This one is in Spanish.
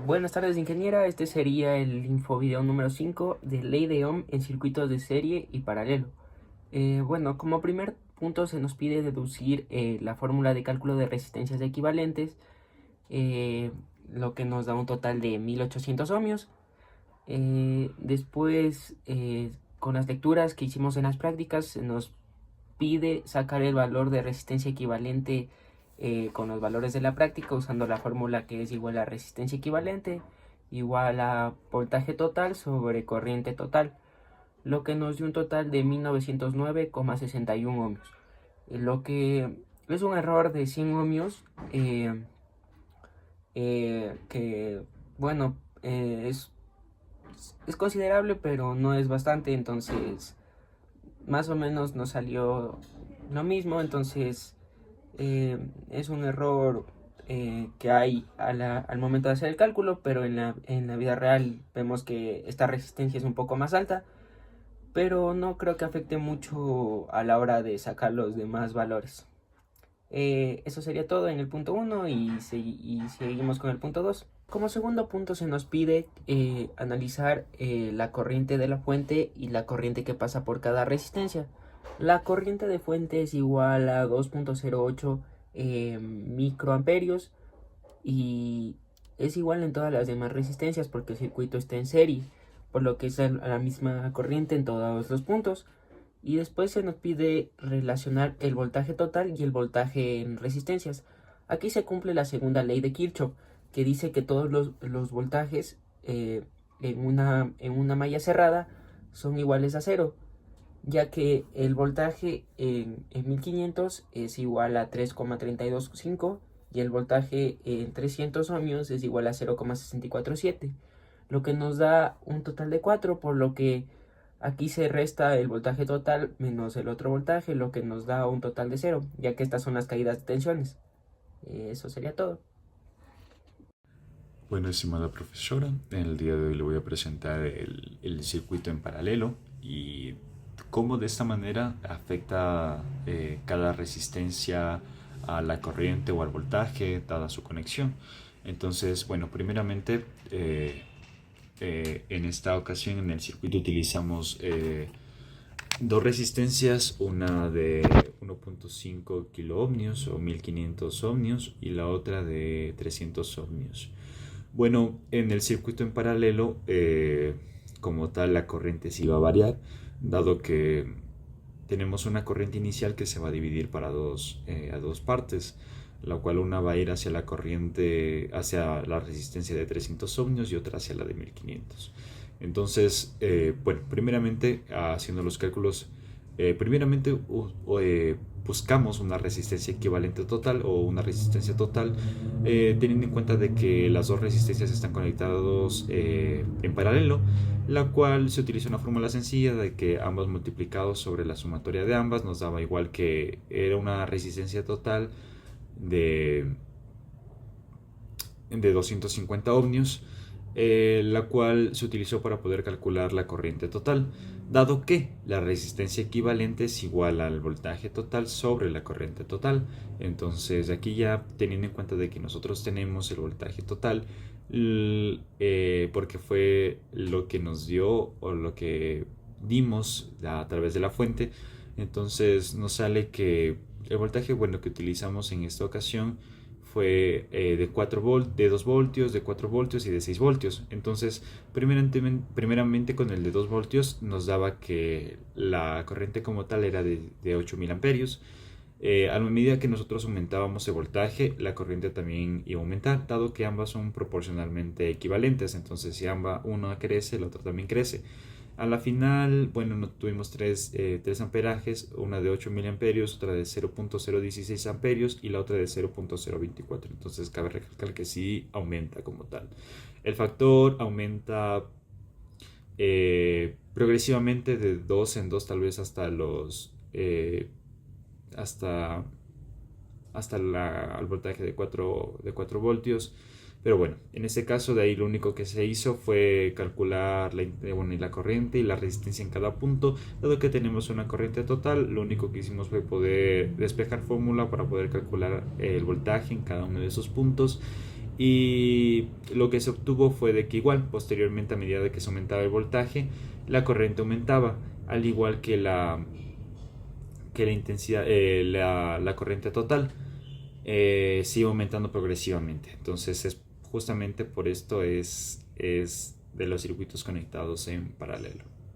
Buenas tardes, ingeniera. Este sería el infovideo número 5 de ley de Ohm en circuitos de serie y paralelo. Como primer punto se nos pide deducir la fórmula de cálculo de resistencias equivalentes, lo que nos da un total de 1800 ohmios. Después, con las lecturas que hicimos en las prácticas, se nos pide sacar el valor de resistencia equivalente con los valores de la práctica usando la fórmula que es igual a resistencia equivalente igual a voltaje total sobre corriente total, lo que nos dio un total de 1909,61 ohmios, lo que es un error de 100 ohmios que bueno es considerable, pero no es bastante. Entonces más o menos nos salió lo mismo. Entonces es un error que hay al momento de hacer el cálculo, pero en la vida real vemos que esta resistencia es un poco más alta, pero no creo que afecte mucho a la hora de sacar los demás valores. Eso sería todo en el punto 1 y seguimos con el punto 2. Como segundo punto se nos pide analizar la corriente de la fuente y la corriente que pasa por cada resistencia. La corriente de fuente es igual a 2.08 microamperios y es igual en todas las demás resistencias porque el circuito está en serie, por lo que es la misma corriente en todos los puntos. Y después se nos pide relacionar el voltaje total y el voltaje en resistencias. Aquí se cumple la segunda ley de Kirchhoff, que dice que todos los voltajes en una malla cerrada son iguales a cero, ya que el voltaje en 1500 es igual a 3,325 y el voltaje en 300 ohmios es igual a 0,647, lo que nos da un total de 4, por lo que aquí se resta el voltaje total menos el otro voltaje, lo que nos da un total de 0, ya que estas son las caídas de tensiones. Eso sería todo. Bueno, estimada profesora, en el día de hoy le voy a presentar el circuito en paralelo y cómo de esta manera afecta cada resistencia a la corriente o al voltaje dada su conexión. Entonces, bueno, primeramente en esta ocasión en el circuito utilizamos dos resistencias, una de 1.5 kilo ohmios o 1500 ohmios y la otra de 300 ohmios. Bueno, en el circuito en paralelo, como tal, la corriente sí va a variar, dado que tenemos una corriente inicial que se va a dividir a dos partes, la cual una va a ir hacia la corriente, hacia la resistencia de 300 ohmios y otra hacia la de 1500. Entonces, primeramente, haciendo los cálculos, primeramente buscamos una resistencia equivalente total o una resistencia total, teniendo en cuenta de que las dos resistencias están conectadas en paralelo, la cual se utiliza una fórmula sencilla de que ambos multiplicados sobre la sumatoria de ambas nos daba igual, que era una resistencia total de 250 ohmios, la cual se utilizó para poder calcular la corriente total, dado que la resistencia equivalente es igual al voltaje total sobre la corriente total. Entonces aquí ya teniendo en cuenta de que nosotros tenemos el voltaje total, porque fue lo que nos dio o lo que dimos a través de la fuente, entonces nos sale que el voltaje que utilizamos en esta ocasión fue de 2 voltios, de 4 voltios y de 6 voltios. Entonces, primeramente con el de 2 voltios nos daba que la corriente como tal era de 8000 amperios. A medida que nosotros aumentábamos el voltaje, la corriente también iba a aumentar, dado que ambas son proporcionalmente equivalentes. Entonces, si una crece, la otra también crece. A la final, no tuvimos tres amperajes, una de 8 miliamperios, otra de 0.016 amperios y la otra de 0.024. Entonces cabe recalcar que sí aumenta como tal. El factor aumenta progresivamente de 2 en 2, tal vez hasta los al voltaje de 4 voltios. Pero bueno, en este caso de ahí lo único que se hizo fue calcular la corriente y la resistencia en cada punto. Dado que tenemos una corriente total, lo único que hicimos fue poder despejar fórmula para poder calcular el voltaje en cada uno de esos puntos. y lo que se obtuvo fue de que igual posteriormente, a medida que se aumentaba el voltaje, la corriente aumentaba, al igual que la intensidad, la corriente total sigue aumentando progresivamente. Entonces justamente por esto es de los circuitos conectados en paralelo.